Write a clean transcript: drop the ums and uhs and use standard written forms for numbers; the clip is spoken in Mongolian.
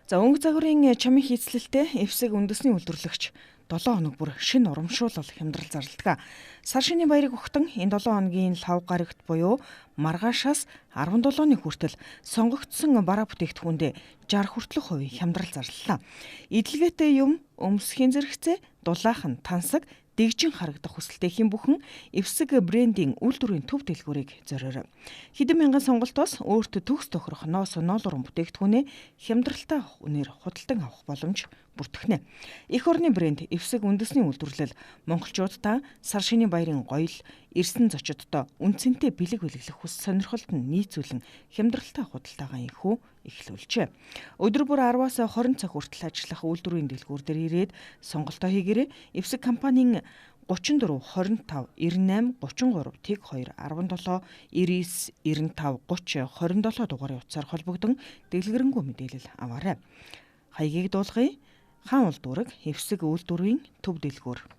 За өнгө загварын чамын хийцлэлтэй эвсэг үндэсний үйлдвэрлэгч 7 хоног бүр шинэ урамшуулал хямдрал зарладаг. Сар шинийн баярыг өгтөн энэ 7 хоногийн лав гарагт буюу маргаашаас 17-ны хүртэл сонгогдсон бараа бүтээгдэхүүндээ 60 хүртэлх хувийн хямдрал зарлалаа. Идэлгээтэй юм, өмсөхийн зэрэгцээ, дулаахан, тансаг, дэгжин харагдах хүсэлтэй хэн бүхэн эвсэг брендийн үйлдвэрийн төв дэлгүүрийг зориорой. Хэдэн мянган сонголтоос өөртөө төгс тохирох ноос ноолорон бүтээгдэхүүнээ хямдралтай үнээр худалдан авах боломж бүртгэнэ. Эх орны брэнд эвсэг үндэсний үйлдвэрлэл монголчуудаа сар шинийн баярын гоёл ирсэн зочдод үнцэнтэй бэлэг бэлэглэх хүс сонирхолд нь нийцүүлэн хямдралтай худалдаагаа инхүү эхлүүлжээ. Өдөр бүр 10-аас 20 цаг хүртэл ажиллах үйлдвэрийн дэлгүүр дээр ирээд сонголтоо хийгээрэй. Эвсэг компанийн 34 25 98 33 тэг 2 17 99 95 30 27 дугаарын утсаар холбогдсон дэлгэрэнгүй мэдээлэл аваарай. Хаягийг дуулгая. Хаан улдүрэг эвсэг үйлдвэрийн төв дэлгүүр.